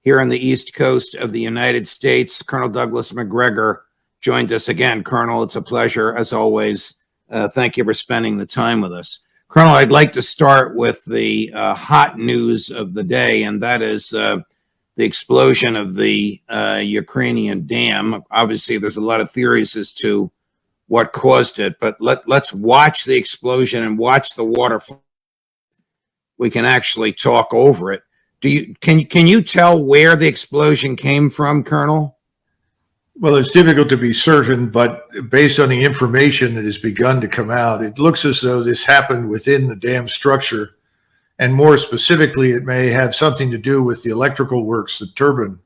here on the East Coast of the United States. Colonel Douglas Macgregor joined us again. Colonel, it's a pleasure, as always. Thank you for spending the time with us. Colonel, I'd like to start with the hot news of the day, and that is the explosion of the Ukrainian dam. Obviously, there's a lot of theories as to what caused it, but let's watch the explosion and watch the water. We can actually talk over it. Can you tell where the explosion came from, Colonel? Well, it's difficult to be certain, but based on the information that has begun to come out, it looks as though this happened within the dam structure. And more specifically, it may have something to do with the electrical works, the turbine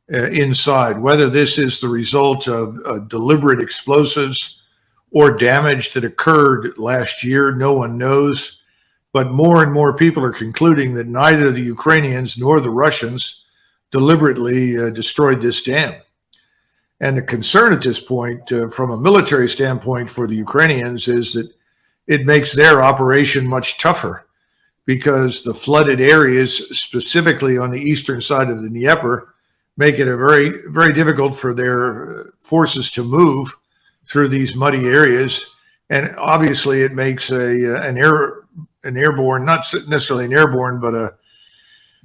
inside. Whether this is the result of deliberate explosives or damage that occurred last year, no one knows. But more and more people are concluding that neither the Ukrainians nor the Russians deliberately destroyed this dam. And the concern at this point, from a military standpoint for the Ukrainians, is that it makes their operation much tougher because the flooded areas, specifically on the eastern side of the Dnieper, make it very, very difficult for their forces to move through these muddy areas. And obviously it makes an airborne, not necessarily an airborne, but a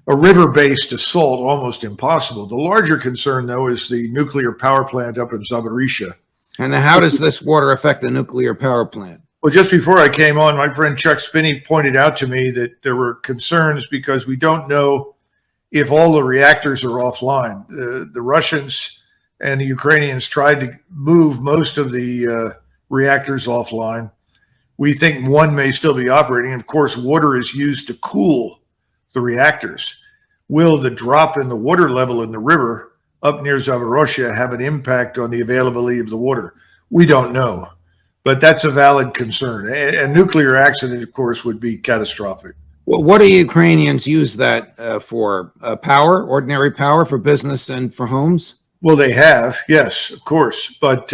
river-based assault almost impossible. The larger concern, though, is the nuclear power plant up in Zaporizhzhia. And how does this water affect the nuclear power plant? Well, just before I came on, my friend Chuck Spinney pointed out to me that there were concerns because we don't know if all the reactors are offline. The Russians and the Ukrainians tried to move most of the reactors offline. We think one may still be operating. Of course, water is used to cool the reactors. Will the drop in the water level in the river up near Zaporizhzhia have an impact on the availability of the water? We don't know, but that's a valid concern. A nuclear accident, of course, would be catastrophic. Well, what do Ukrainians use that for? Power, ordinary power for business and for homes? Well, they have, yes, of course. But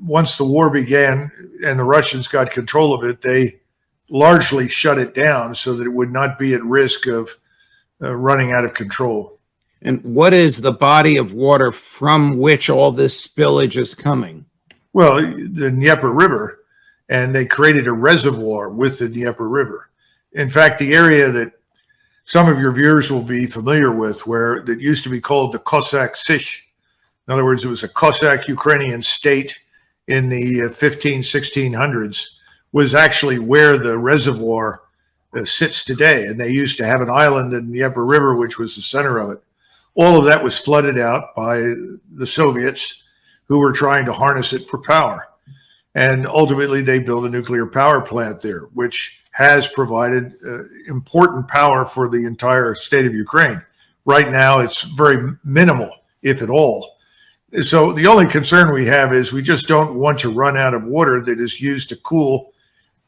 once the war began and the Russians got control of it, they largely shut it down so that it would not be at risk of running out of control. And what is the body of water from which all this spillage is coming? Well, the Dnieper River, and they created a reservoir with the Dnieper River. In fact, the area that some of your viewers will be familiar with, where that used to be called the Cossack Sich. In other words, it was a Cossack Ukrainian state in the 1600s, was actually where the reservoir sits today. And they used to have an island in the Dnieper River, which was the center of it. All of that was flooded out by the Soviets, who were trying to harness it for power. And ultimately, they built a nuclear power plant there, which has provided important power for the entire state of Ukraine. Right now, it's very minimal, if at all. So the only concern we have is we just don't want to run out of water that is used to cool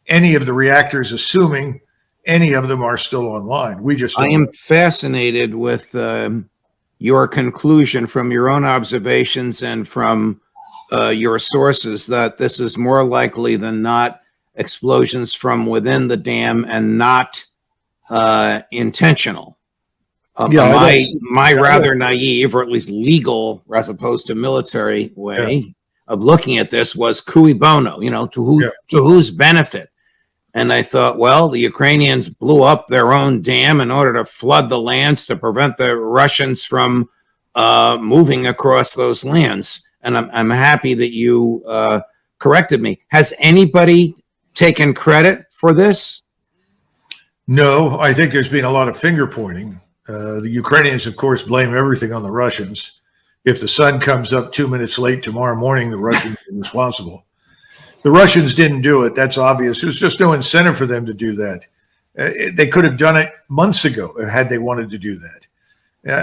any of the reactors, assuming any of them are still online. We just don't. I am fascinated with your conclusion from your own observations and from your sources that this is more likely than not explosions from within the dam and not intentional. My rather naive, or at least legal, as opposed to military way of looking at this was cui bono, to whose benefit. And I thought, well, the Ukrainians blew up their own dam in order to flood the lands to prevent the Russians from moving across those lands. And I'm happy that you corrected me. Has anybody taken credit for this? No, I think there's been a lot of finger pointing. The Ukrainians, of course, blame everything on the Russians. If the sun comes up 2 minutes late tomorrow morning, the Russians are responsible. The Russians didn't do it. That's obvious. There's just no incentive for them to do that. They could have done it months ago had they wanted to do that.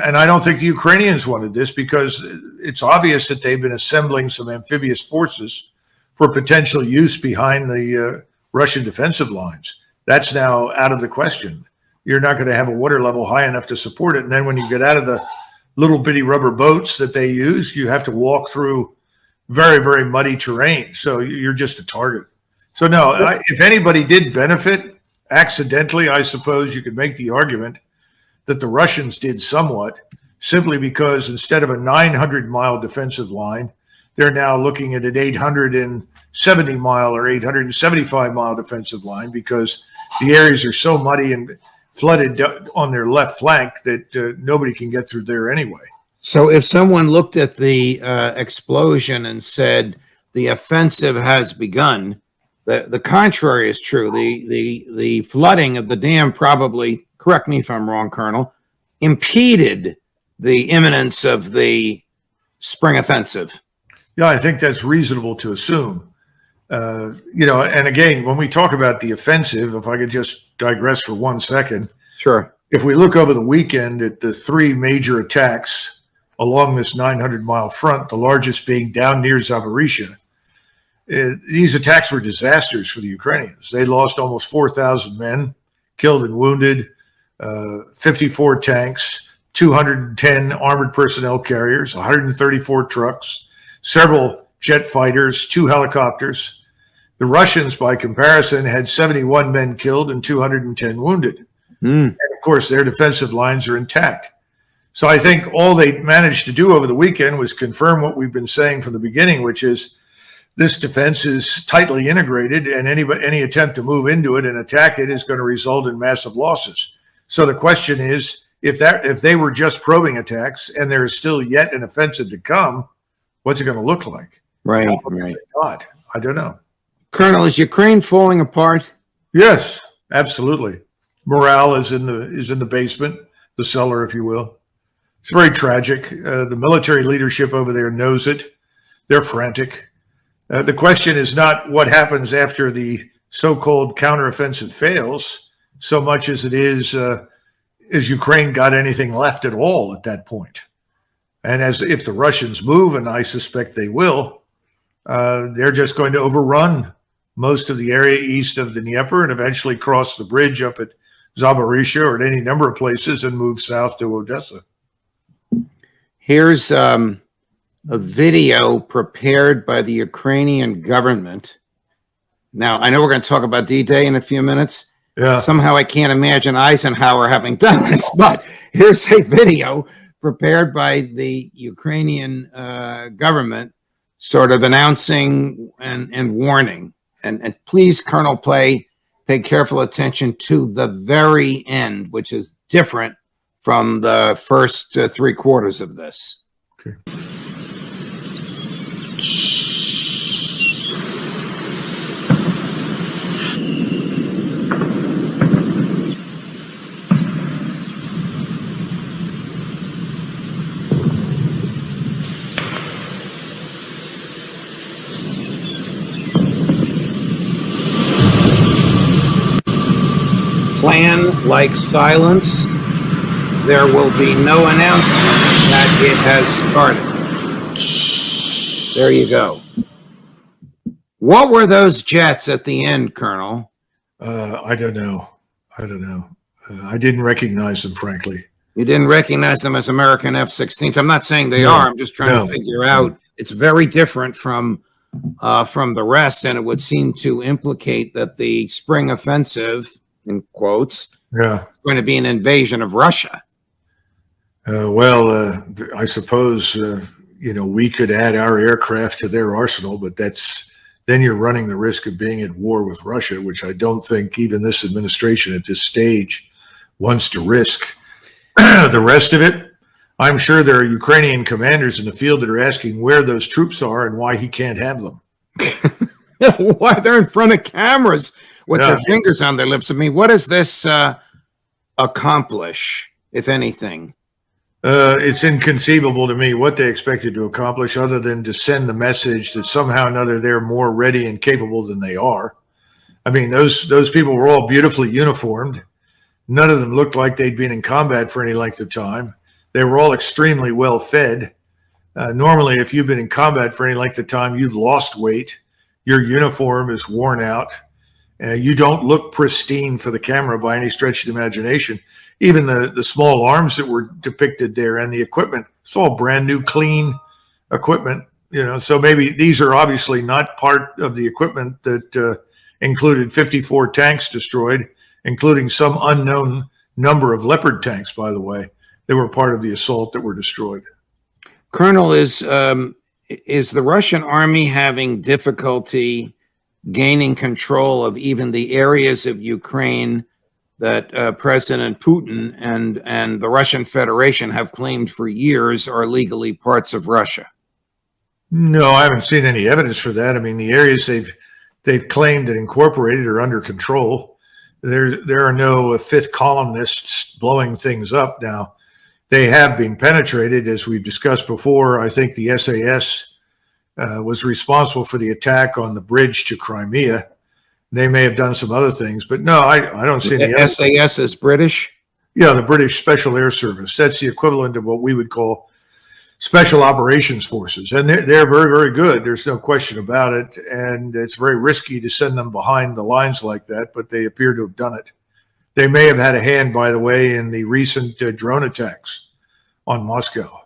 And I don't think the Ukrainians wanted this because it's obvious that they've been assembling some amphibious forces for potential use behind the Russian defensive lines. That's now out of the question. You're not going to have a water level high enough to support it. And then when you get out of the little bitty rubber boats that they use, you have to walk through very, very muddy terrain. So you're just a target. So no, if anybody did benefit accidentally, I suppose you could make the argument that the Russians did somewhat simply because instead of a 900-mile defensive line, they're now looking at an 870-mile or 875-mile defensive line because the areas are so muddy and flooded on their left flank that nobody can get through there anyway. So if someone looked at the explosion and said the offensive has begun, the contrary is true. The flooding of the dam probably, correct me if I'm wrong, Colonel, impeded the imminence of the spring offensive. Yeah, I think that's reasonable to assume. And again, when we talk about the offensive, if I could just digress for 1 second. Sure. If we look over the weekend at the three major attacks along this 900-mile front, the largest being down near Zaporizhia, these attacks were disasters for the Ukrainians. They lost almost 4,000 men, killed and wounded, 54 tanks, 210 armored personnel carriers, 134 trucks, several jet fighters, 2 helicopters. The Russians, by comparison, had 71 men killed and 210 wounded. And of course, their defensive lines are intact. So I think all they managed to do over the weekend was confirm what we've been saying from the beginning, which is this defense is tightly integrated, and any attempt to move into it and attack it is going to result in massive losses. So the question is, if they were just probing attacks and there is still yet an offensive to come, what's it going to look like? Right. God, I don't know. Colonel, is Ukraine falling apart? Yes, absolutely. Morale is in the basement, the cellar, if you will. It's very tragic. The military leadership over there knows it. They're frantic. The question is not what happens after the so-called counteroffensive fails, so much as it is Ukraine got anything left at all at that point. And as if the Russians move, and I suspect they will, they're just going to overrun most of the area east of the Dnieper and eventually cross the bridge up at Zaporizhia or at any number of places and move south to Odessa. Here's a video prepared by the Ukrainian government. Now, I know we're going to talk about D-Day in a few minutes. Yeah. Somehow I can't imagine Eisenhower having done this, but here's a video prepared by the Ukrainian government sort of announcing and warning. And please, Colonel, pay careful attention to the very end, which is different from the first 3 quarters of this. Okay. Plan like silence. There will be no announcement that it has started. There you go. What were those jets at the end, Colonel? I don't know. I didn't recognize them, frankly. You didn't recognize them as American F-16s. I'm not saying they are. I'm just trying to figure out. It's very different from the rest, and it would seem to implicate that the spring offensive, in quotes, is going to be an invasion of Russia. I suppose, we could add our aircraft to their arsenal, but then you're running the risk of being at war with Russia, which I don't think even this administration at this stage wants to risk. The rest of it, I'm sure there are Ukrainian commanders in the field that are asking where those troops are and why he can't have them. Why they're in front of cameras with their fingers on their lips. I mean, what does this accomplish, if anything? It's inconceivable to me what they expected to accomplish other than to send the message that somehow or another they're more ready and capable than they are. I mean, those people were all beautifully uniformed. None of them looked like they'd been in combat for any length of time. They were all extremely well fed. Normally, if you've been in combat for any length of time, you've lost weight. Your uniform is worn out. You don't look pristine for the camera by any stretch of the imagination. Even the small arms that were depicted there and the equipment, it's all brand new, clean equipment. So maybe these are obviously not part of the equipment that included 54 tanks destroyed, including some unknown number of Leopard tanks, by the way, that were part of the assault that were destroyed. Colonel, is the Russian army having difficulty gaining control of even the areas of Ukraine that President Putin and the Russian Federation have claimed for years are legally parts of Russia? No, I haven't seen any evidence for that. I mean, the areas they've claimed and incorporated are under control. There are no fifth columnists blowing things up now. They have been penetrated, as we've discussed before. I think the SAS was responsible for the attack on the bridge to Crimea. They may have done some other things, but no, I don't see any evidence. SAS is British? Yeah, the British Special Air Service. That's the equivalent of what we would call Special Operations Forces. And they're very, very good. There's no question about it. And it's very risky to send them behind the lines like that, but they appear to have done it. They may have had a hand, by the way, in the recent drone attacks on Moscow.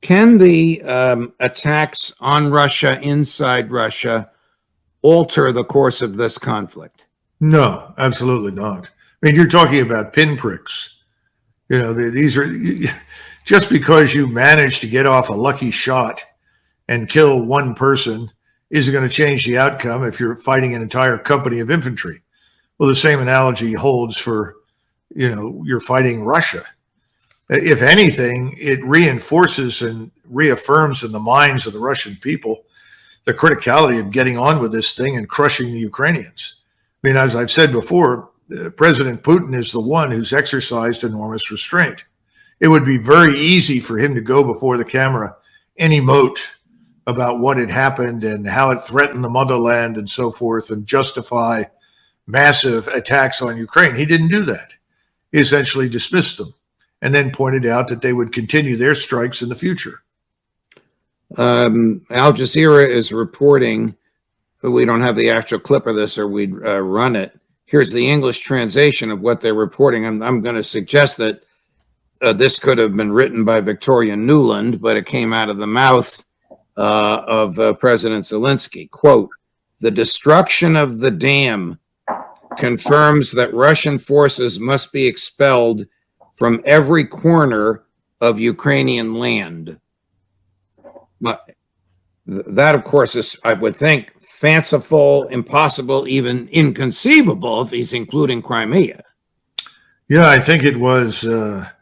Can the attacks on Russia, inside Russia, alter the course of this conflict? No, absolutely not. I mean, you're talking about pinpricks. You know, these are just because you manage to get off a lucky shot and kill one person isn't going to change the outcome if you're fighting an entire company of infantry. Well, the same analogy holds for, you're fighting Russia. If anything, it reinforces and reaffirms in the minds of the Russian people the criticality of getting on with this thing and crushing the Ukrainians. I mean, as I've said before, President Putin is the one who's exercised enormous restraint. It would be very easy for him to go before the camera and emote about what had happened and how it threatened the motherland and so forth and justify massive attacks on Ukraine. He didn't do that. He essentially dismissed them and then pointed out that they would continue their strikes in the future. Al Jazeera is reporting, we don't have the actual clip of this or we'd run it. Here's the English translation of what they're reporting. I'm going to suggest that this could have been written by Victoria Nuland, but it came out of the mouth of President Zelensky. Quote, "The destruction of the dam confirms that Russian forces must be expelled from every corner of Ukrainian land." But that, of course, is, I would think, fanciful, impossible, even inconceivable if he's including Crimea. Yeah, I think it was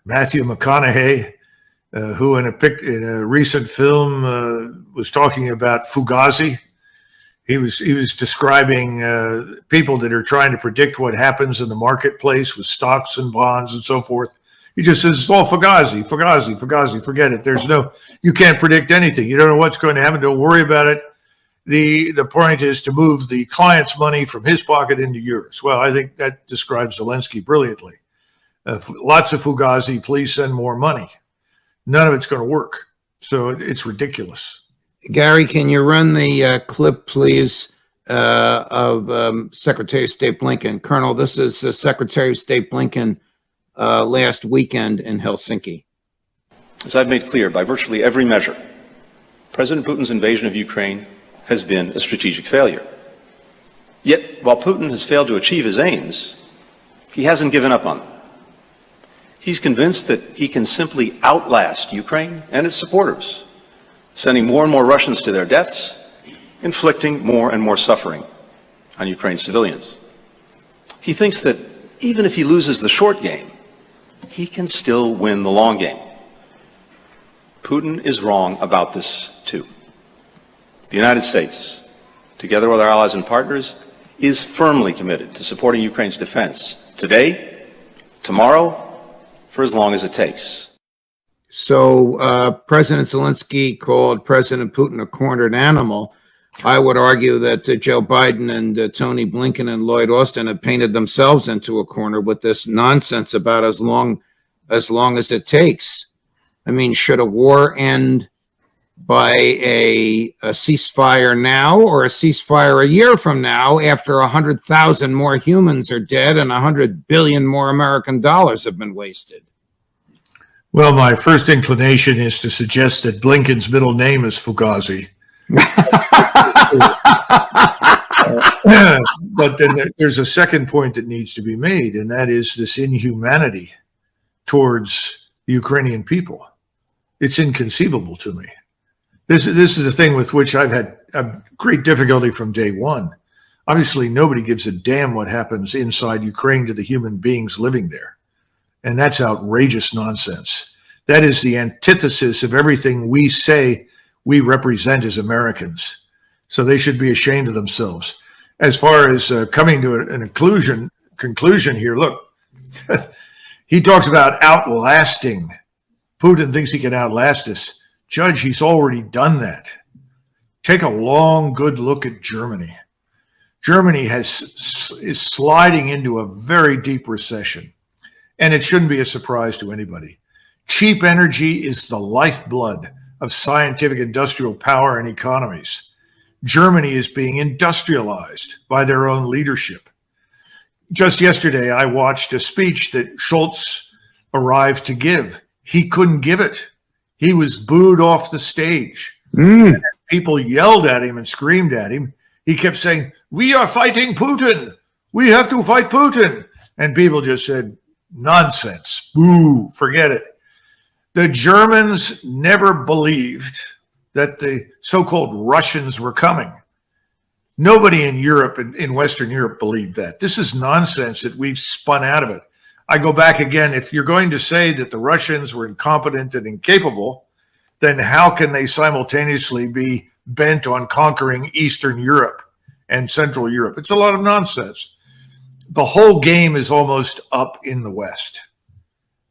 Matthew McConaughey who in a recent film was talking about Fugazi. He was describing people that are trying to predict what happens in the marketplace with stocks and bonds and so forth. He just says it's all Fugazi, Fugazi, Fugazi. Forget it. You can't predict anything. You don't know what's going to happen. Don't worry about it. The point is to move the client's money from his pocket into yours. Well, I think that describes Zelensky brilliantly. Lots of Fugazi, please send more money. None of it's going to work. So it's ridiculous. Gary, can you run the clip, please, of Secretary of State Blinken? Colonel, this is Secretary of State Blinken last weekend in Helsinki. As I've made clear, by virtually every measure, President Putin's invasion of Ukraine has been a strategic failure. Yet, while Putin has failed to achieve his aims, he hasn't given up on them. He's convinced that he can simply outlast Ukraine and its supporters, sending more and more Russians to their deaths, inflicting more and more suffering on Ukraine's civilians. He thinks that even if he loses the short game, he can still win the long game. Putin is wrong about this too. The United States, together with our allies and partners, is firmly committed to supporting Ukraine's defense today, tomorrow, for as long as it takes. So President Zelensky called President Putin a cornered animal. I would argue that Joe Biden and Tony Blinken and Lloyd Austin have painted themselves into a corner with this nonsense about as long as it takes. I mean, should a war end by a ceasefire now or a ceasefire a year from now after 100,000 more humans are dead and 100 billion more American dollars have been wasted? Well, my first inclination is to suggest that Blinken's middle name is Fugazi. But then there's a second point that needs to be made, and that is this inhumanity towards the Ukrainian people. It's inconceivable to me. This is a thing with which I've had a great difficulty from day one. Obviously, nobody gives a damn what happens inside Ukraine to the human beings living there. And that's outrageous nonsense. That is the antithesis of everything we say we represent as Americans. So they should be ashamed of themselves. As far as coming to an conclusion here, look, he talks about outlasting. Putin thinks he can outlast us. Judge, he's already done that. Take a long, good look at Germany. Germany is sliding into a very deep recession, and it shouldn't be a surprise to anybody. Cheap energy is the lifeblood of scientific industrial power and economies. Germany is being industrialized by their own leadership. Just yesterday, I watched a speech that Scholz arrived to give. He couldn't give it. He was booed off the stage. And people yelled at him and screamed at him. He kept saying, "We are fighting Putin. We have to fight Putin." And people just said, "Nonsense. Boo, forget it." The Germans never believed that the so-called Russians were coming. Nobody in Europe, in Western Europe, believed that. This is nonsense that we've spun out of it. I go back again. If you're going to say that the Russians were incompetent and incapable, then how can they simultaneously be bent on conquering Eastern Europe and Central Europe? It's a lot of nonsense. The whole game is almost up in the West.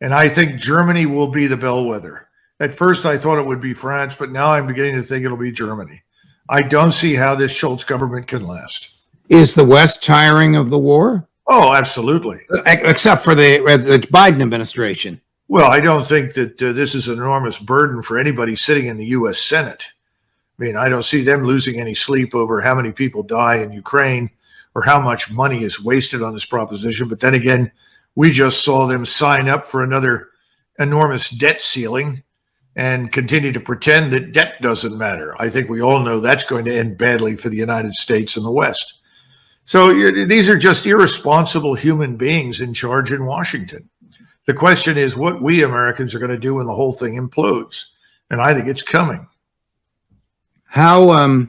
And I think Germany will be the bellwether. At first, I thought it would be France, but now I'm beginning to think it'll be Germany. I don't see how this Scholz government can last. Is the West tiring of the war? Oh, absolutely. Except for the Biden administration. Well, I don't think that this is an enormous burden for anybody sitting in the U.S. Senate. I mean, I don't see them losing any sleep over how many people die in Ukraine or how much money is wasted on this proposition. But then again, we just saw them sign up for another enormous debt ceiling and continue to pretend that debt doesn't matter. I think we all know that's going to end badly for the United States and the West. So these are just irresponsible human beings in charge in Washington. The question is what we Americans are going to do when the whole thing implodes. And I think it's coming. How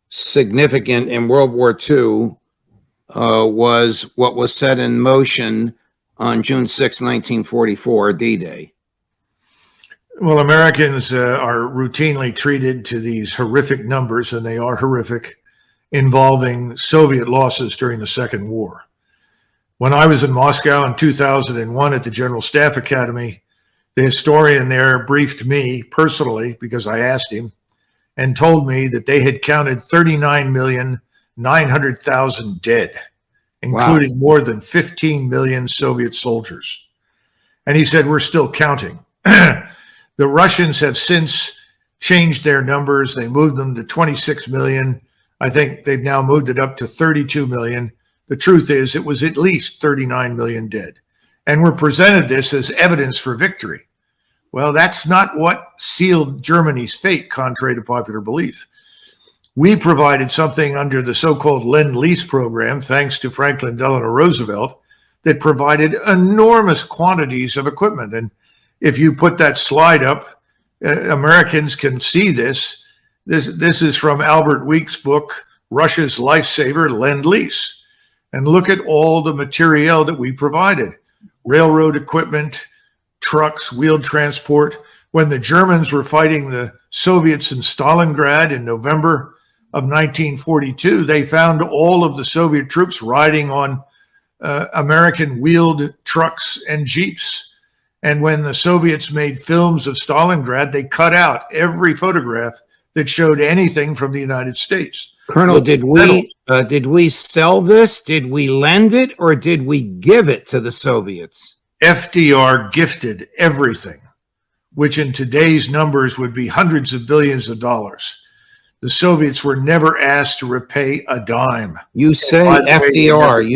significant in World War II was what was set in motion on June 6, 1944, D-Day? Well, Americans are routinely treated to these horrific numbers, and they are horrific, involving Soviet losses during the Second War. When I was in Moscow in 2001 at the General Staff Academy, the historian there briefed me personally, because I asked him, and told me that they had counted 39,900,000 dead, including more than 15 million Soviet soldiers. And he said, we're still counting. The Russians have since changed their numbers. They moved them to 26 million. I think they've now moved it up to 32 million. The truth is it was at least 39 million dead. And we're presented this as evidence for victory. Well, that's not what sealed Germany's fate, contrary to popular belief. We provided something under the so-called Lend-Lease program, thanks to Franklin Delano Roosevelt, that provided enormous quantities of equipment. And if you put that slide up, Americans can see this. This is from Albert Week's book, Russia's Lifesaver, Lend-Lease. And look at all the materiel that we provided. Railroad equipment, trucks, wheeled transport. When the Germans were fighting the Soviets in Stalingrad in November of 1942, they found all of the Soviet troops riding on American wheeled trucks and jeeps. And when the Soviets made films of Stalingrad, they cut out every photograph that showed anything from the United States. Colonel, did we sell this? Did we lend it, or did we give it to the Soviets? FDR gifted everything, which in today's numbers would be hundreds of billions of dollars. The Soviets were never asked to repay a dime. You say FDR.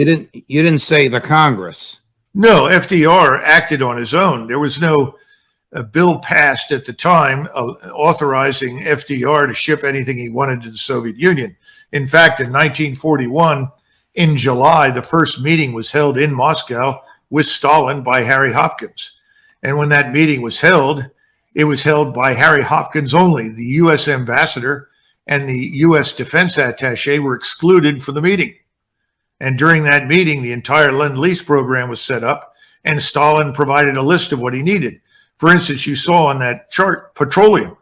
You didn't say the Congress. No, FDR acted on his own. There was no bill passed at the time authorizing FDR to ship anything he wanted to the Soviet Union. In fact, in 1941, in July, the first meeting was held in Moscow with Stalin by Harry Hopkins. And when that meeting was held, it was held by Harry Hopkins only. The U.S. ambassador and the U.S. defense attaché were excluded from the meeting. And during that meeting, the entire Lend-Lease program was set up, and Stalin provided a list of what he needed. For instance, you saw on that chart, petroleum.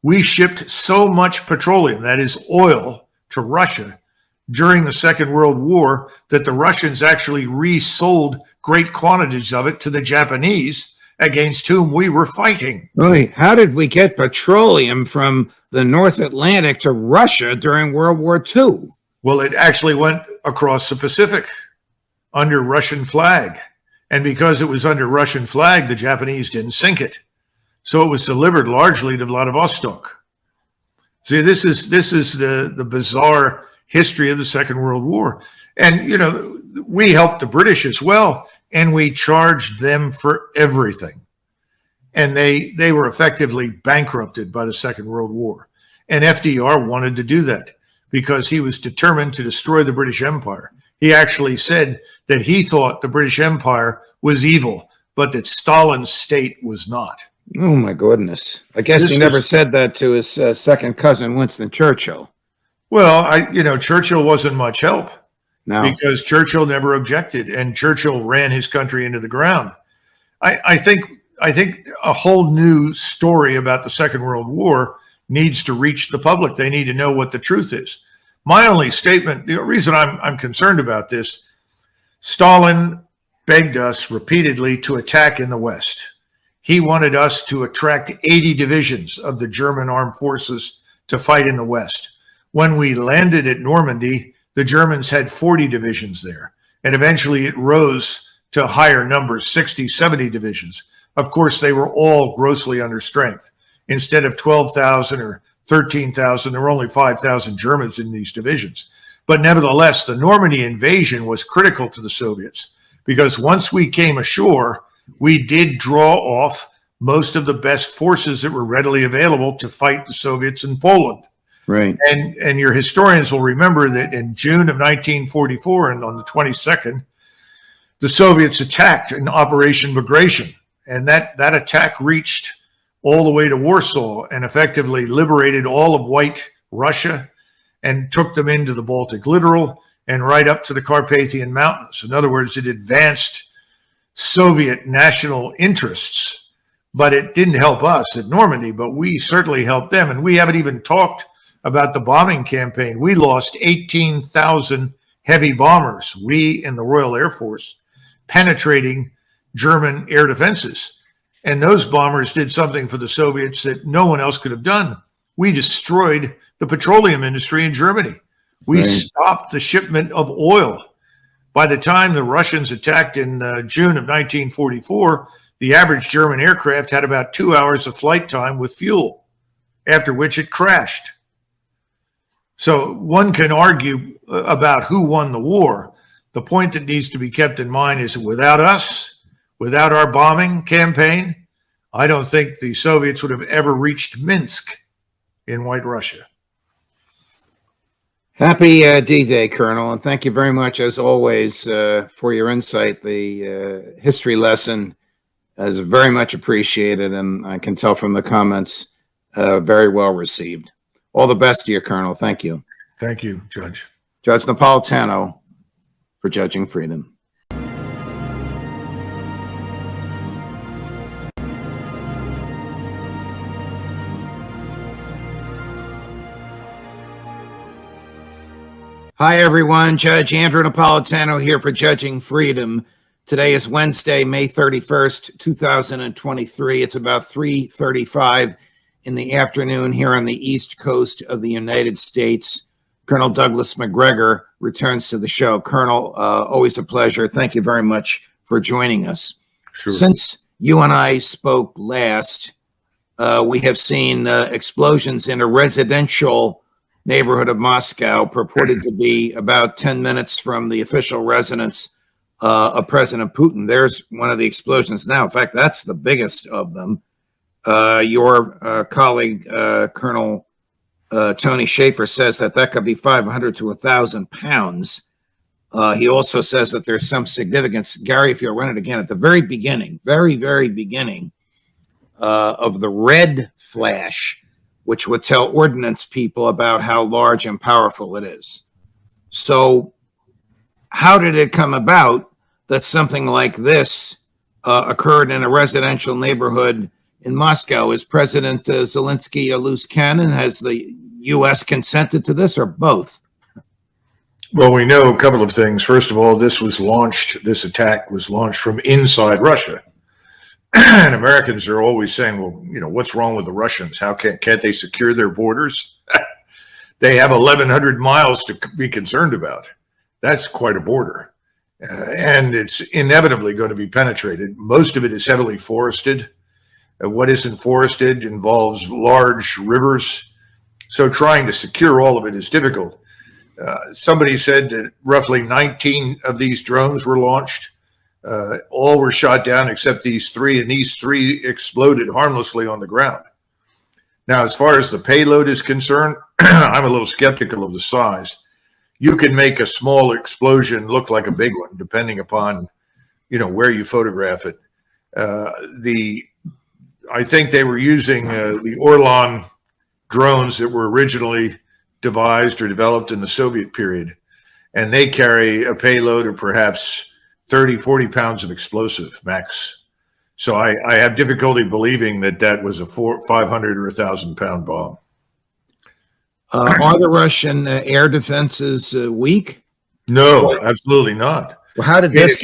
We shipped so much petroleum, that is oil, to Russia during the Second World War that the Russians actually resold great quantities of it to the Japanese, against whom we were fighting. Really? How did we get petroleum from the North Atlantic to Russia during World War II? Well, it actually went across the Pacific under Russian flag. And because it was under Russian flag, the Japanese didn't sink it. So it was delivered largely to Vladivostok. See, this is the bizarre history of the Second World War. And, you know, we helped the British as well, and we charged them for everything. And they were effectively bankrupted by the Second World War. And FDR wanted to do that because he was determined to destroy the British Empire. He actually said that he thought the British Empire was evil, but that Stalin's state was not. Oh, my goodness. I guess he never said that to his second cousin, Winston Churchill. Well, Churchill wasn't much help. No. Because Churchill never objected, and Churchill ran his country into the ground. I think a whole new story about the Second World War needs to reach the public. They need to know what the truth is. My only statement, the reason I'm concerned about this, Stalin begged us repeatedly to attack in the West. He wanted us to attract 80 divisions of the German armed forces to fight in the West. When we landed at Normandy, the Germans had 40 divisions there, and eventually it rose to higher numbers, 60, 70 divisions. Of course, they were all grossly under strength. Instead of 12,000 or 13,000, there were only 5,000 Germans in these divisions. But nevertheless, the Normandy invasion was critical to the Soviets because once we came ashore, we did draw off most of the best forces that were readily available to fight the Soviets in Poland. Right. And your historians will remember that in June of 1944, and on the 22nd, the Soviets attacked in Operation Bagration. And that attack reached all the way to Warsaw and effectively liberated all of White Russia and took them into the Baltic Littoral and right up to the Carpathian Mountains. In other words, it advanced Soviet national interests, but it didn't help us at Normandy, but we certainly helped them. And we haven't even talked about the bombing campaign. We lost 18,000 heavy bombers, we in the Royal Air Force, penetrating German air defenses. And those bombers did something for the Soviets that no one else could have done. We destroyed the petroleum industry in Germany. We stopped the shipment of oil. By the time the Russians attacked in June of 1944, the average German aircraft had about 2 hours of flight time with fuel, after which it crashed. So one can argue about who won the war. The point that needs to be kept in mind is that without us, without our bombing campaign, I don't think the Soviets would have ever reached Minsk in White Russia. Happy D-Day, Colonel, and thank you very much, as always, for your insight. The history lesson is very much appreciated, and I can tell from the comments, very well received. All the best to you, Colonel. Thank you. Thank you, Judge. Judge Napolitano for Judging Freedom. Hi, everyone. Judge Andrew Napolitano here for Judging Freedom. Today is Wednesday, May 31st, 2023. It's about 3:35 in the afternoon here on the East Coast of the United States. Colonel Douglas Macgregor returns to the show. Colonel, always a pleasure. Thank you very much for joining us. Sure. Since you and I spoke last, we have seen explosions in a residential neighborhood of Moscow, purported to be about 10 minutes from the official residence of President Putin. There's one of the explosions now. In fact, that's the biggest of them. Your colleague, Colonel Tony Schaefer, says that could be 500 to 1,000 pounds. He also says that there's some significance. Gary, if you'll run it again, at the very beginning, very beginning of the red flash, which would tell ordnance people about how large and powerful it is. So how did it come about that something like this occurred in a residential neighborhood in Moscow? Is President Zelensky a loose cannon? Has the U.S. consented to this, or both? Well, we know a couple of things. First of all, this attack was launched from inside Russia. And Americans are always saying, well, what's wrong with the Russians? How can't they secure their borders? They have 1,100 miles to be concerned about. That's quite a border. And it's inevitably going to be penetrated. Most of it is heavily forested. What isn't forested involves large rivers. So trying to secure all of it is difficult. Somebody said that roughly 19 of these drones were launched. All were shot down except these three, and these three exploded harmlessly on the ground. Now, as far as the payload is concerned, I'm a little skeptical of the size. You can make a small explosion look like a big one, depending upon, where you photograph it. I think they were using the Orlan drones that were originally devised or developed in the Soviet period, and they carry a payload of perhaps 30, 40 pounds of explosive max. So I have difficulty believing that was a 500 or 1,000 pound bomb. Are the Russian air defenses weak? No, absolutely not. Well, how did this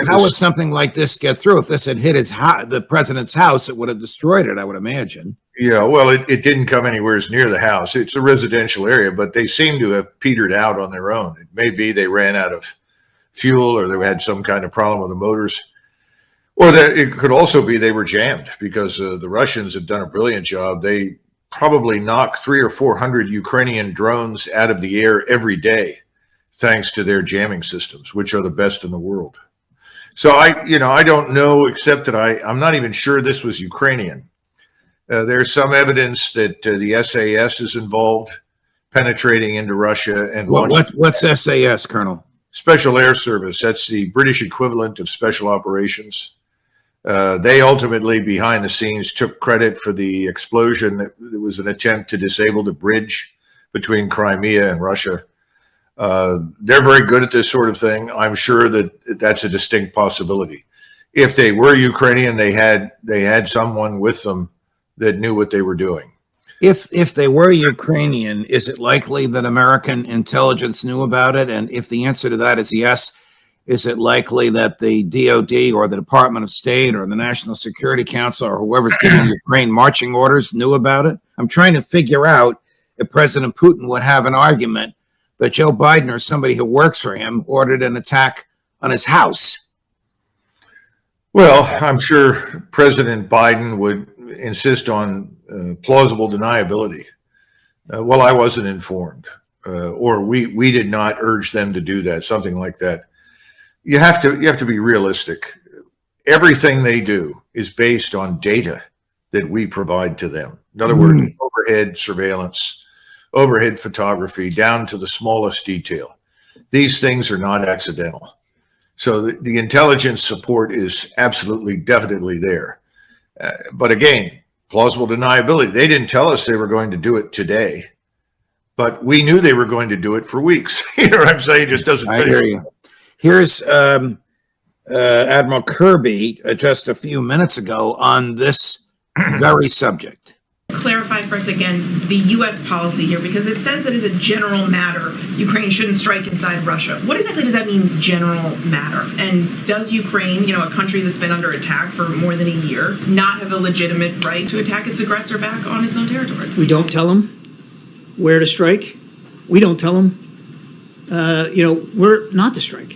how would something like this get through? If this had hit the president's house, it would have destroyed it, I would imagine. Yeah, well, it didn't come anywhere near the house. It's a residential area, but they seem to have petered out on their own. It may be they ran out of fuel, or they had some kind of problem with the motors, or that it could also be they were jammed, because the Russians have done a brilliant job. They probably knock 300 or 400 Ukrainian drones out of the air every day, thanks to their jamming systems, which are the best in the world. So I don't know, except that I'm not even sure this was Ukrainian. There's some evidence that the SAS is involved, penetrating into Russia and what's SAS, Colonel? Special Air Service. That's the British equivalent of Special Operations. They ultimately, behind the scenes, took credit for the explosion. That was an attempt to disable the bridge between Crimea and Russia. They're very good at this sort of thing. I'm sure that that's a distinct possibility. If they were Ukrainian, they had someone with them that knew what they were doing. If they were Ukrainian, is it likely that American intelligence knew about it? And if the answer to that is yes, is it likely that the DOD or the Department of State or the National Security Council or whoever's giving Ukraine marching orders knew about it? I'm trying to figure out if President Putin would have an argument that Joe Biden or somebody who works for him ordered an attack on his house. Well, I'm sure President Biden would insist on plausible deniability. Well, I wasn't informed, or we did not urge them to do that, something like that. You have to be realistic. Everything they do is based on data that we provide to them. In other words, overhead surveillance, overhead photography, down to the smallest detail. These things are not accidental. So the intelligence support is absolutely, definitely there. But again, plausible deniability. They didn't tell us they were going to do it today, but we knew they were going to do it for weeks. You know what I'm saying? It just doesn't finish. I hear you. Here's Admiral Kirby just a few minutes ago on this very subject. Clarify for us again the U.S. policy here, because it says that as a general matter, Ukraine shouldn't strike inside Russia. What exactly does that mean, general matter? And does Ukraine, a country that's been under attack for more than a year, not have a legitimate right to attack its aggressor back on its own territory? We don't tell them where to strike. We don't tell them, where not to strike.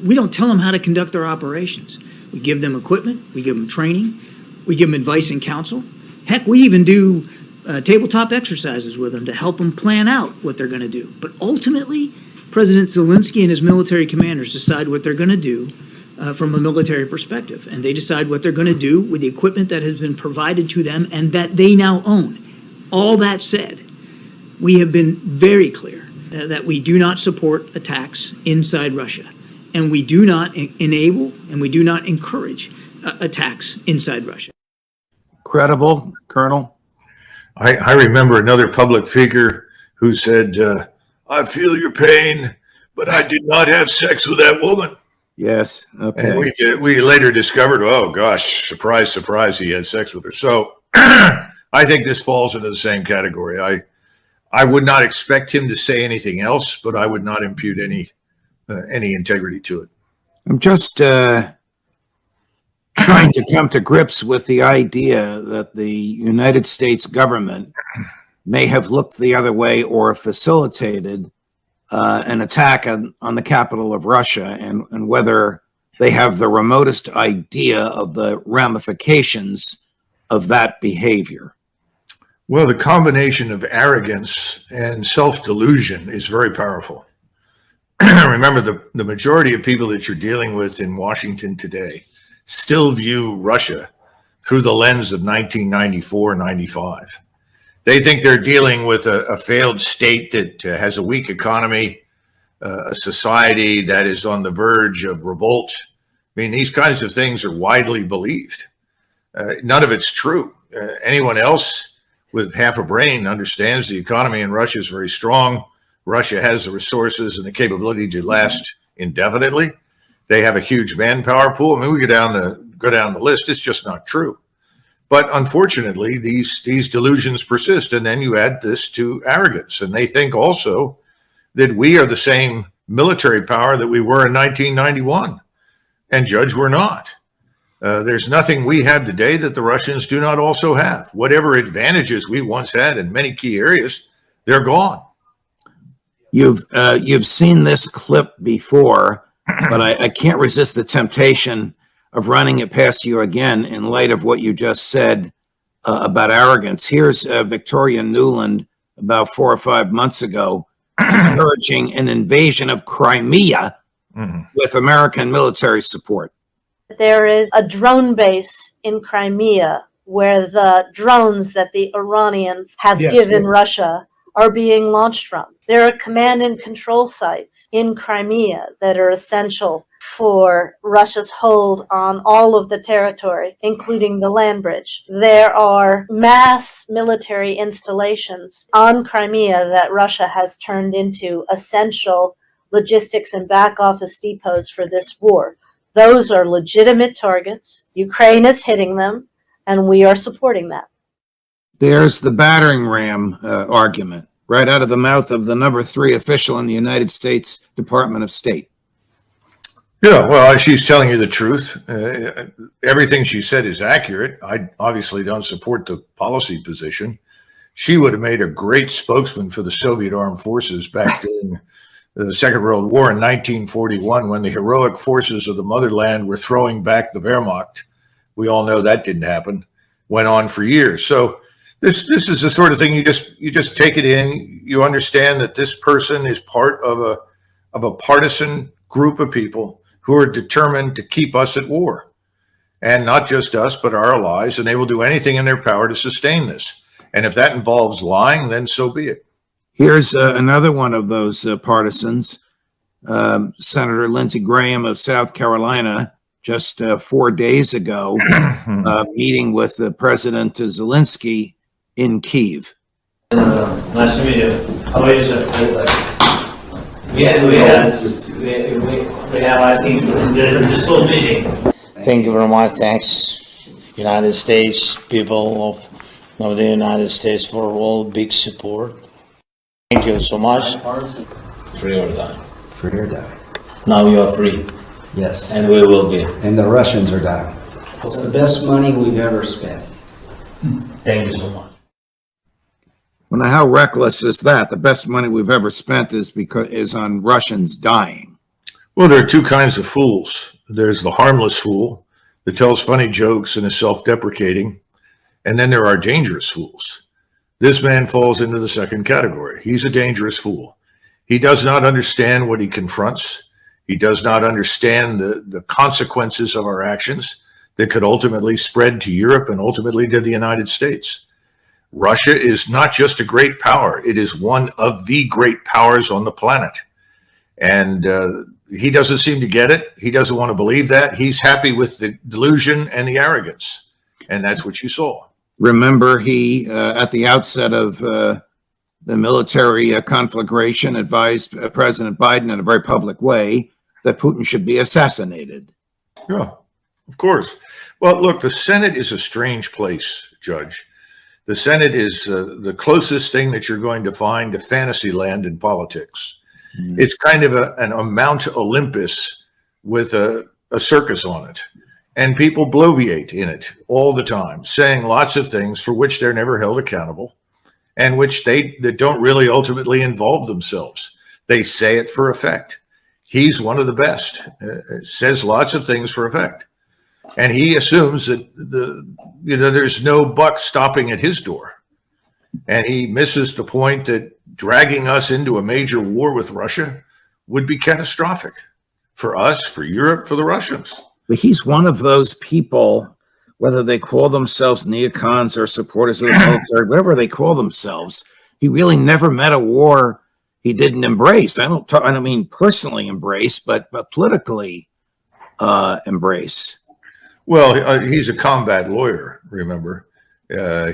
We don't tell them how to conduct their operations. We give them equipment. We give them training. We give them advice and counsel. Heck, we even do tabletop exercises with them to help them plan out what they're going to do. But ultimately, President Zelensky and his military commanders decide what they're going to do from a military perspective. And they decide what they're going to do with the equipment that has been provided to them and that they now own. All that said, we have been very clear that we do not support attacks inside Russia. and we do not enable and we do not encourage attacks inside Russia. Credible, Colonel? I remember another public figure who said, I feel your pain, but I did not have sex with that woman. Yes. Okay. And we later discovered, oh gosh, surprise, surprise, he had sex with her. So I think this falls into the same category. I would not expect him to say anything else, but I would not impute any integrity to it. I'm just trying to come to grips with the idea that the United States government may have looked the other way or facilitated an attack on the capital of Russia, and whether they have the remotest idea of the ramifications of that behavior. Well, the combination of arrogance and self-delusion is very powerful. Remember, the majority of people that you're dealing with in Washington today still view Russia through the lens of 1994-95. They think they're dealing with a failed state that has a weak economy, a society that is on the verge of revolt. I mean, these kinds of things are widely believed. None of it's true. Anyone else with half a brain understands the economy in Russia is very strong. Russia has the resources and the capability to last indefinitely. They have a huge manpower pool. I mean, we go down the list. It's just not true. But unfortunately, these delusions persist. And then you add this to arrogance. And they think also that we are the same military power that we were in 1991. And judge, we're not. There's nothing we have today that the Russians do not also have. Whatever advantages we once had in many key areas, they're gone. You've seen this clip before, but I can't resist the temptation of running it past you again in light of what you just said about arrogance. Here's Victoria Nuland about 4 or 5 months ago encouraging an invasion of Crimea with American military support. There is a drone base in Crimea where the drones that the Iranians have given Russia are being launched from. There are command and control sites in Crimea that are essential for Russia's hold on all of the territory, including the land bridge. There are mass military installations on Crimea that Russia has turned into essential logistics and back office depots for this war. Those are legitimate targets. Ukraine is hitting them, and we are supporting that. There's the battering ram argument right out of the mouth of the number 3 official in the United States Department of State. Yeah, well, she's telling you the truth. Everything she said is accurate. I obviously don't support the policy position. She would have made a great spokesman for the Soviet armed forces back during the Second World War in 1941, when the heroic forces of the motherland were throwing back the Wehrmacht. We all know that didn't happen. Went on for years. So this is the sort of thing you just take it in. You understand that this person is part of a partisan group of people who are determined to keep us at war, and not just us, but our allies. And they will do anything in their power to sustain this. And if that involves lying, then so be it. Here's another one of those partisans, Senator Lindsey Graham of South Carolina, just 4 days ago, meeting with President Zelensky in Kyiv. Nice to meet you. How are you, sir? We have, I think, this whole meeting. Thank you very much. Thanks, United States, people of the United States, for all big support. Thank you so much. Free or die. Free or die. Now you are free. Yes. And we will be. And the Russians are dying. It's the best money we've ever spent. Thank you so much. Well, now, how reckless is that? The best money we've ever spent is on Russians dying. Well, there are two kinds of fools. There's the harmless fool that tells funny jokes and is self-deprecating. And then there are dangerous fools. This man falls into the second category. He's a dangerous fool. He does not understand what he confronts. He does not understand the consequences of our actions that could ultimately spread to Europe and ultimately to the United States. Russia is not just a great power. It is one of the great powers on the planet. And he doesn't seem to get it. He doesn't want to believe that. He's happy with the delusion and the arrogance. And that's what you saw. Remember, he, at the outset of the military conflagration, advised President Biden in a very public way that Putin should be assassinated. Yeah, of course. Well, look, the Senate is a strange place, Judge. The Senate is the closest thing that you're going to find to fantasy land in politics. It's kind of an Mount Olympus with a circus on it. And people bloviate in it all the time, saying lots of things for which they're never held accountable and which that don't really ultimately involve themselves. They say it for effect. He's one of the best, says lots of things for effect. And he assumes that there's no buck stopping at his door. And he misses the point that dragging us into a major war with Russia would be catastrophic for us, for Europe, for the Russians. But he's one of those people, whether they call themselves neocons or supporters of the military, whatever they call themselves, he really never met a war he didn't embrace. I don't mean personally embrace, but politically embrace. Well, he's a combat lawyer, remember.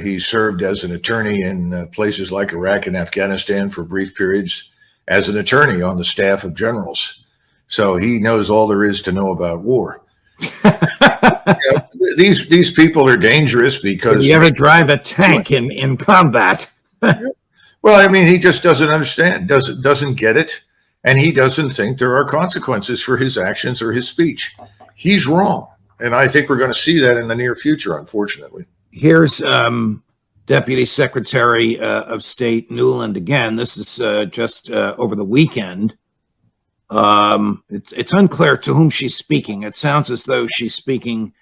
He served as an attorney in places like Iraq and Afghanistan for brief periods as an attorney on the staff of generals. So he knows all there is to know about war. These people are dangerous because... Did you ever drive a tank in combat? Well, I mean, he just doesn't understand, doesn't get it, and he doesn't think there are consequences for his actions or his speech. He's wrong, and I think we're going to see that in the near future, unfortunately. Here's Deputy Secretary of State Newland again. This is just over the weekend. It's unclear to whom she's speaking. It sounds as though she's speaking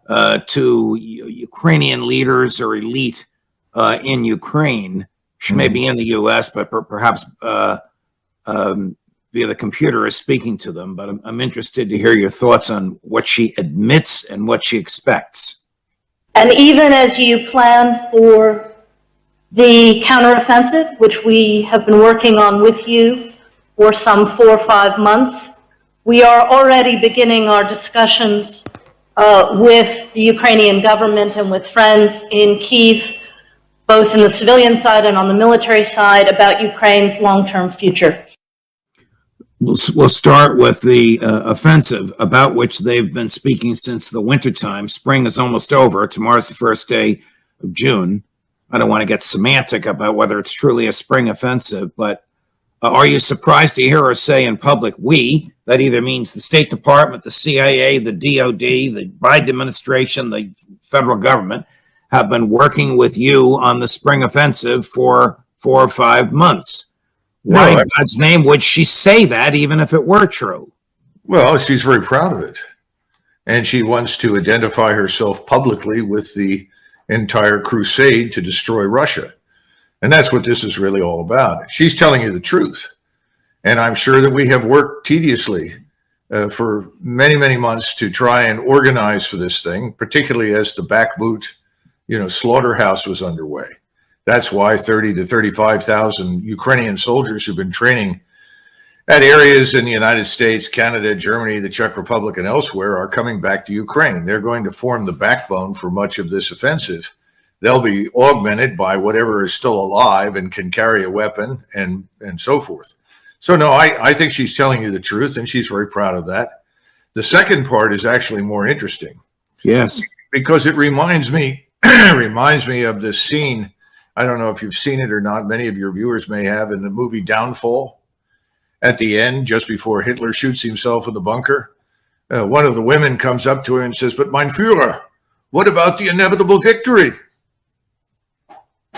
to Ukrainian leaders or elite in Ukraine. She may be in the U.S., but perhaps via the computer is speaking to them. But I'm interested to hear your thoughts on what she admits and what she expects. And even as you plan for the counteroffensive, which we have been working on with you for some 4 or 5 months, we are already beginning our discussions with the Ukrainian government and with friends in Kyiv, both in the civilian side and on the military side, about Ukraine's long-term future. We'll start with the offensive, about which they've been speaking since the wintertime. Spring is almost over. Tomorrow's the first day of June. I don't want to get semantic about whether it's truly a spring offensive, but are you surprised to hear her say in public, we, that either means the State Department, the CIA, the DOD, the Biden administration, the federal government, have been working with you on the spring offensive for 4 or 5 months? Why in God's name would she say that, even if it were true? Well, she's very proud of it. And she wants to identify herself publicly with the entire crusade to destroy Russia. And that's what this is really all about. She's telling you the truth. And I'm sure that we have worked tediously for many, many months to try and organize for this thing, particularly as the Bakhmut, slaughterhouse was underway. That's why 30 to 35,000 Ukrainian soldiers who've been training at areas in the United States, Canada, Germany, the Czech Republic, and elsewhere are coming back to Ukraine. They're going to form the backbone for much of this offensive. They'll be augmented by whatever is still alive and can carry a weapon and so forth. So no, I think she's telling you the truth, and she's very proud of that. The second part is actually more interesting. Yes. Because it reminds me of this scene. I don't know if you've seen it or not. Many of your viewers may have, in the movie Downfall. At the end, just before Hitler shoots himself in the bunker, one of the women comes up to him and says, "But mein Führer, what about the inevitable victory?"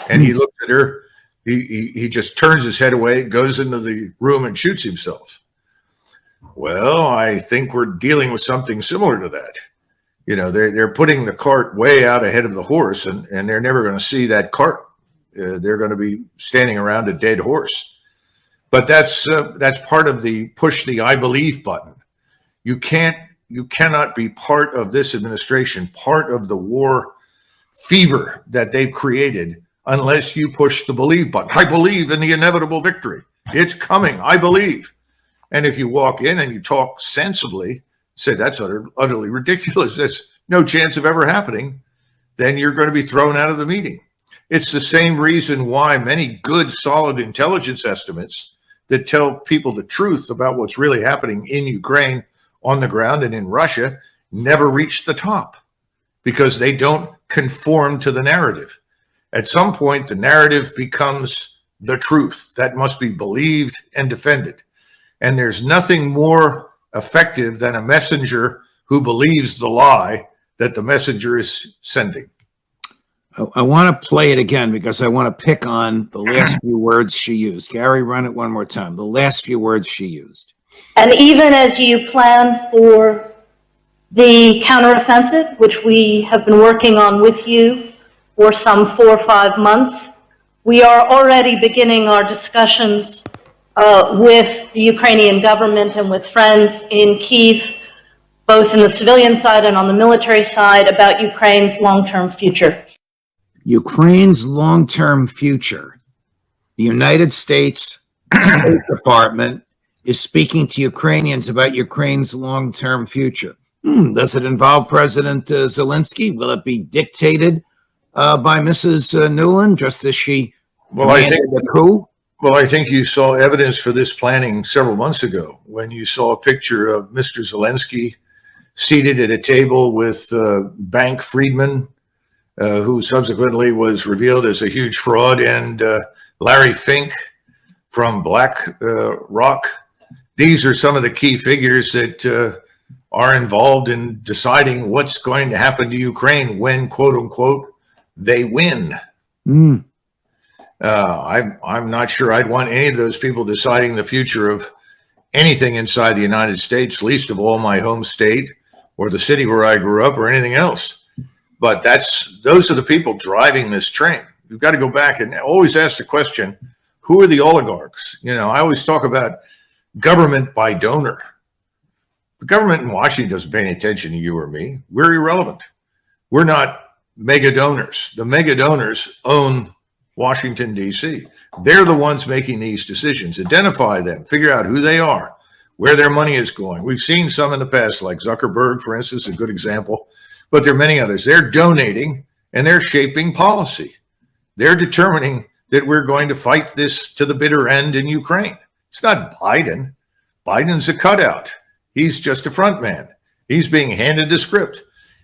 And he looks at her. He just turns his head away, goes into the room and shoots himself. Well, I think we're dealing with something similar to that. They're putting the cart way out ahead of the horse, and they're never going to see that cart. They're going to be standing around a dead horse. But that's part of the push the I believe button. You cannot be part of this administration, part of the war fever that they've created, unless you push the believe button. I believe in the inevitable victory. It's coming. I believe. And if you walk in and you talk sensibly, say that's utterly ridiculous, that's no chance of ever happening, then you're going to be thrown out of the meeting. It's the same reason why many good, solid intelligence estimates that tell people the truth about what's really happening in Ukraine on the ground and in Russia never reach the top, because they don't conform to the narrative. At some point, the narrative becomes the truth that must be believed and defended. And there's nothing more effective than a messenger who believes the lie that the messenger is sending. I want to play it again because I want to pick on the last few words she used. Gary, run it one more time. The last few words she used. And even as you plan for the counteroffensive, which we have been working on with you for some 4 or 5 months, we are already beginning our discussions with the Ukrainian government and with friends in Kyiv, both in the civilian side and on the military side, about Ukraine's long-term future. Ukraine's long-term future. The United States State Department is speaking to Ukrainians about Ukraine's long-term future. Does it involve President Zelensky? Will it be dictated by Mrs. Nuland, just as she commanded the coup? Well, I think you saw evidence for this planning several months ago when you saw a picture of Mr. Zelensky seated at a table with bank freedmen, who subsequently was revealed as a huge fraud, and Larry Fink from BlackRock. These are some of the key figures that are involved in deciding what's going to happen to Ukraine when, quote unquote, they win. I'm not sure I'd want any of those people deciding the future of anything inside the United States, least of all my home state or the city where I grew up or anything else. But those are the people driving this train. You've got to go back and always ask the question, who are the oligarchs? You know, I always talk about government by donor. The government in Washington doesn't pay any attention to you or me. We're irrelevant. We're not mega donors. The mega donors own Washington, D.C. They're the ones making these decisions. Identify them, figure out who they are, where their money is going. We've seen some in the past, like Zuckerberg, for instance, a good example. But there are many others. They're donating and they're shaping policy. They're determining that we're going to fight this to the bitter end in Ukraine. It's not Biden. Biden's a cutout. He's just a front man. He's being handed the script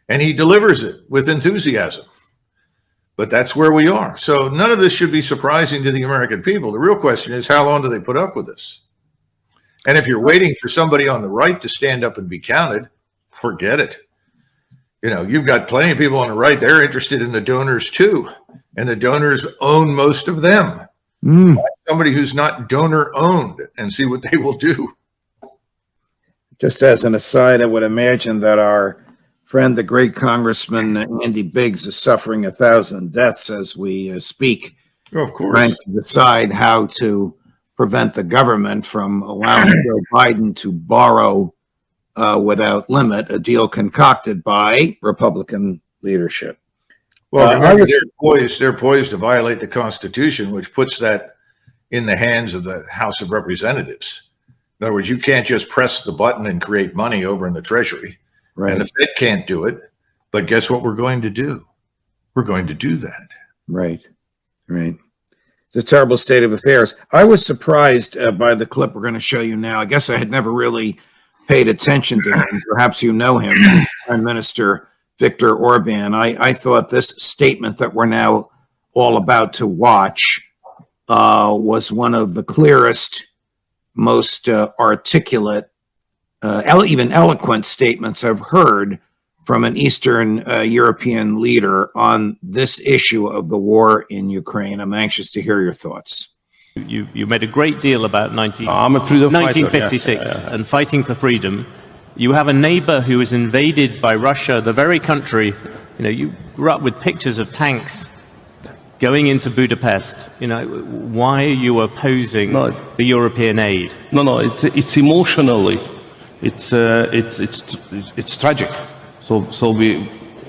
and he delivers it with enthusiasm. But that's where we are. So none of this should be surprising to the American people. The real question is, how long do they put up with this? And if you're waiting for somebody on the right to stand up and be counted, forget it. You know, you've got plenty of people on the right. They're interested in the donors too. And the donors own most of them. Somebody who's not donor owned and see what they will do. Just as an aside, I would imagine that our friend, the great Congressman Andy Biggs, is suffering 1,000 deaths as we speak. Of course. Trying to decide how to prevent the government from allowing Joe Biden to borrow without limit, a deal concocted by Republican leadership. Well, remember, they're poised to violate the Constitution, which puts that in the hands of the House of Representatives. In other words, you can't just press the button and create money over in the Treasury. Right. And the Fed can't do it. But guess what we're going to do? We're going to do that. Right. Right. It's a terrible state of affairs. I was surprised by the clip we're going to show you now. I guess I had never really paid attention to him. Perhaps you know him, Prime Minister Viktor Orban. I thought this statement that we're now all about to watch was one of the clearest, most articulate, even eloquent statements I've heard from an Eastern European leader on this issue of the war in Ukraine. I'm anxious to hear your thoughts. You made a great deal about 1956 and fighting for freedom. You have a neighbor who is invaded by Russia, the very country, you grew up with pictures of tanks going into Budapest. Why are you opposing the European aid? No, it's emotionally, it's tragic. So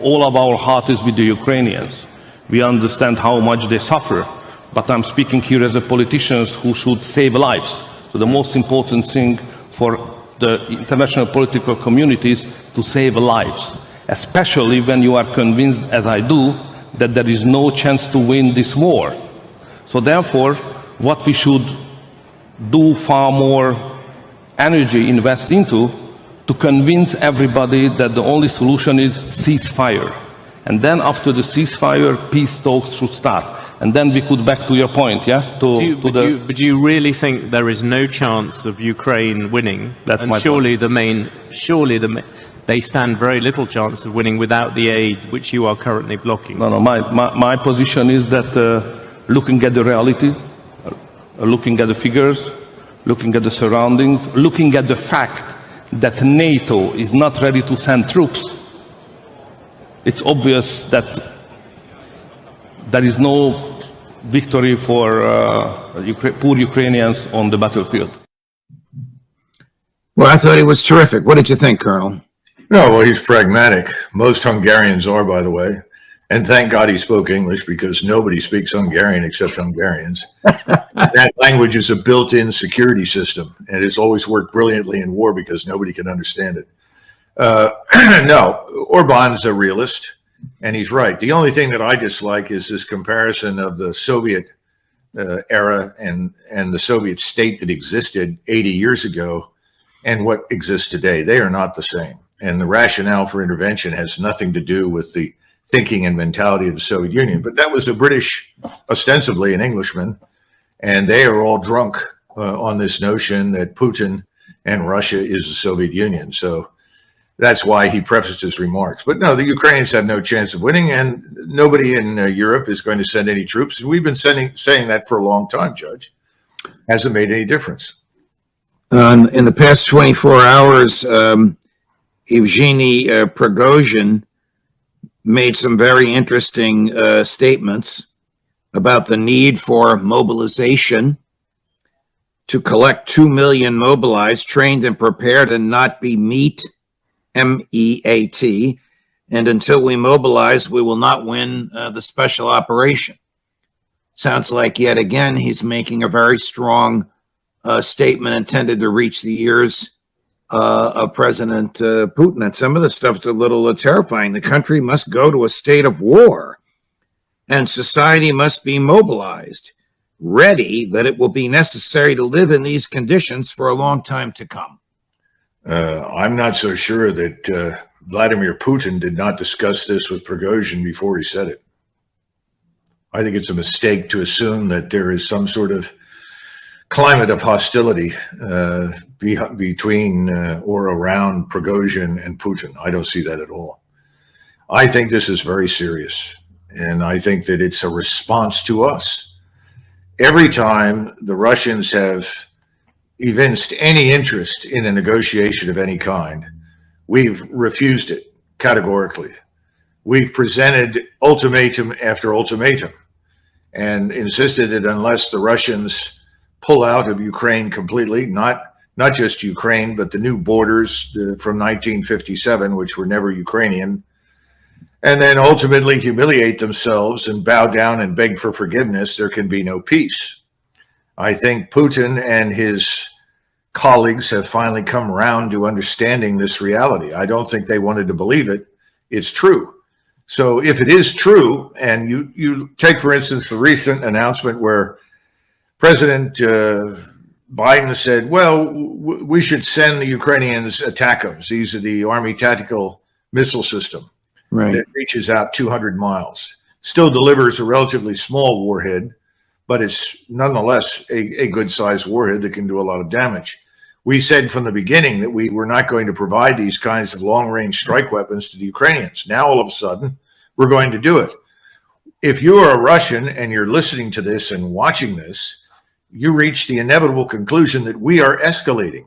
all of our heart is with the Ukrainians. We understand how much they suffer, but I'm speaking here as a politician who should save lives. So the most important thing for the international political communities to save lives, especially when you are convinced, as I do, that there is no chance to win this war. So therefore, what we should do far more energy invest into to convince everybody that the only solution is ceasefire. And then after the ceasefire, peace talks should start. And then we could back to your point, yeah? But do you really think there is no chance of Ukraine winning? That's my point. They stand very little chance of winning without the aid which you are currently blocking. No, my position is that looking at the reality, looking at the figures, looking at the surroundings, looking at the fact that NATO is not ready to send troops, it's obvious that there is no victory for poor Ukrainians on the battlefield. Well, I thought he was terrific. What did you think, Colonel? No, well, he's pragmatic. Most Hungarians are, by the way. And thank God he spoke English, because nobody speaks Hungarian except Hungarians. That language is a built-in security system, and it's always worked brilliantly in war because nobody can understand it. No, Orban's a realist, and he's right. The only thing that I dislike is this comparison of the Soviet era and the Soviet state that existed 80 years ago and what exists today. They are not the same. And the rationale for intervention has nothing to do with the thinking and mentality of the Soviet Union. But that was a British, ostensibly an Englishman, and they are all drunk on this notion that Putin and Russia is the Soviet Union. So that's why he prefaced his remarks. But no, the Ukrainians have no chance of winning, and nobody in Europe is going to send any troops. And we've been saying that for a long time, Judge. Hasn't made any difference. In the past 24 hours, Evgeny Prigozhin made some very interesting statements about the need for mobilization to collect 2 million mobilized, trained and prepared, and not be MEAT, M-E-A-T. And until we mobilize, we will not win the special operation. Sounds like yet again he's making a very strong statement intended to reach the ears of President Putin. And some of the stuff's a little terrifying. The country must go to a state of war, and society must be mobilized, ready that it will be necessary to live in these conditions for a long time to come. I'm not so sure that Vladimir Putin did not discuss this with Prigozhin before he said it. I think it's a mistake to assume that there is some sort of climate of hostility between or around Prigozhin and Putin. I don't see that at all. I think this is very serious, and I think that it's a response to us. Every time the Russians have evinced any interest in a negotiation of any kind, we've refused it categorically. We've presented ultimatum after ultimatum and insisted that unless the Russians pull out of Ukraine completely, not just Ukraine, but the new borders from 1957, which were never Ukrainian, and then ultimately humiliate themselves and bow down and beg for forgiveness, there can be no peace. I think Putin and his colleagues have finally come around to understanding this reality. I don't think they wanted to believe it. It's true. So if it is true, and you take, for instance, the recent announcement where President Biden said, well, we should send the Ukrainians ATACMS. These are the Army Tactical Missile System that reaches out 200 miles. Still delivers a relatively small warhead, but it's nonetheless a good-sized warhead that can do a lot of damage. We said from the beginning that we were not going to provide these kinds of long-range strike weapons to the Ukrainians. Now, all of a sudden, we're going to do it. If you are a Russian and you're listening to this and watching this, you reach the inevitable conclusion that we are escalating.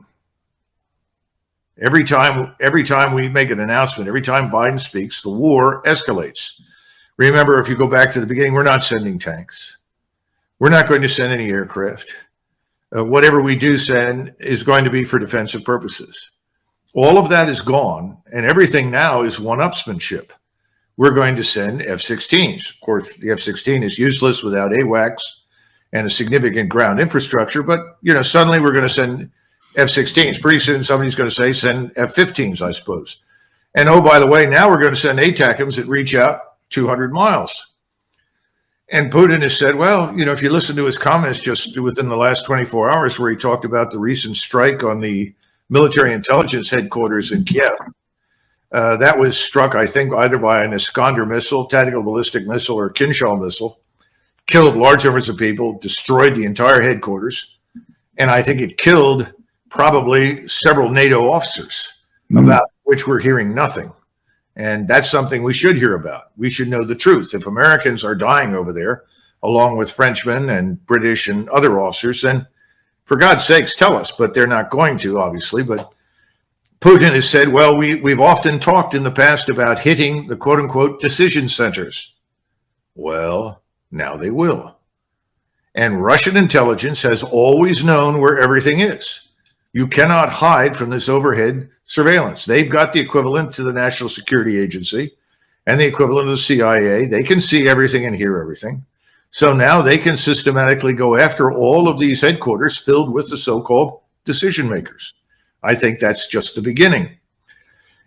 Every time we make an announcement, every time Biden speaks, the war escalates. Remember, if you go back to the beginning, we're not sending tanks. We're not going to send any aircraft. Whatever we do send is going to be for defensive purposes. All of that is gone, and everything now is one-upsmanship. We're going to send F-16s. Of course, the F-16 is useless without AWACS and a significant ground infrastructure, but suddenly we're going to send F-16s. Pretty soon somebody's going to say send F-15s, I suppose. And oh, by the way, now we're going to send ATACMS that reach out 200 miles. And Putin has said, well, if you listen to his comments just within the last 24 hours where he talked about the recent strike on the military intelligence headquarters in Kiev, that was struck, I think, either by an Iskander missile, tactical ballistic missile, or Kinshal missile, killed large numbers of people, destroyed the entire headquarters, and I think it killed probably several NATO officers, about which we're hearing nothing. And that's something we should hear about. We should know the truth. If Americans are dying over there, along with Frenchmen and British and other officers, then for God's sakes, tell us. But they're not going to, obviously. But Putin has said, well, we've often talked in the past about hitting the quote-unquote decision centers. Well, now they will. And Russian intelligence has always known where everything is. You cannot hide from this overhead surveillance. They've got the equivalent to the National Security Agency and the equivalent of the CIA. They can see everything and hear everything. So now they can systematically go after all of these headquarters filled with the so-called decision makers. I think that's just the beginning.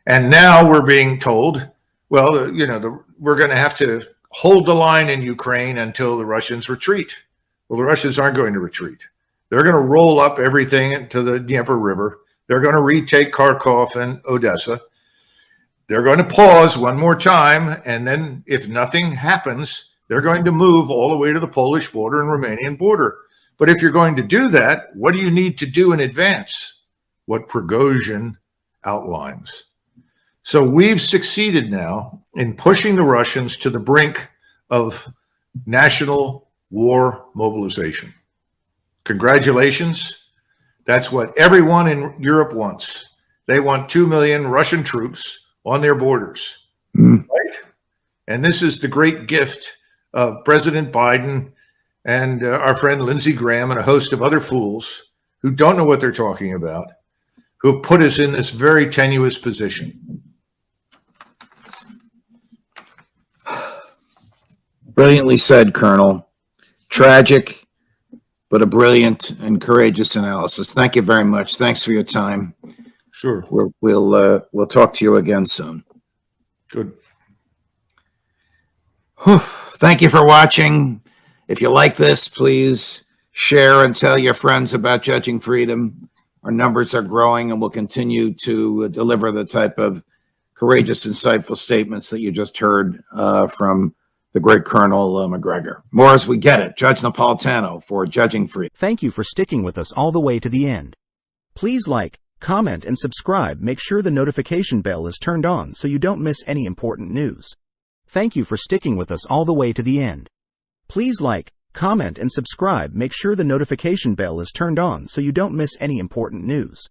And now we're being told, well, we're going to have to hold the line in Ukraine until the Russians retreat. Well, the Russians aren't going to retreat. They're going to roll up everything to the Dnieper River. They're going to retake Kharkov and Odessa. They're going to pause one more time, and then if nothing happens, they're going to move all the way to the Polish border and Romanian border. But if you're going to do that, what do you need to do in advance? What Prigozhin outlines. So we've succeeded now in pushing the Russians to the brink of national war mobilization. Congratulations. That's what everyone in Europe wants. They want 2 million Russian troops on their borders, right? And this is the great gift of President Biden and our friend Lindsey Graham and a host of other fools who don't know what they're talking about, who have put us in this very tenuous position. Brilliantly said, Colonel. Tragic, but a brilliant and courageous analysis. Thank you very much. Thanks for your time. Sure. We'll talk to you again soon. Good. Thank you for watching. If you like this, please share and tell your friends about Judging Freedom. Our numbers are growing, and we'll continue to deliver the type of courageous, insightful statements that you just heard from the great Colonel Macgregor. More as we get it. Judge Napolitano for Judging Freedom. Thank you for sticking with us all the way to the end. Please like, comment, and subscribe. Make sure the notification bell is turned on so you don't miss any important news. Thank you for sticking with us all the way to the end. Please like, comment, and subscribe. Make sure the notification bell is turned on so you don't miss any important news.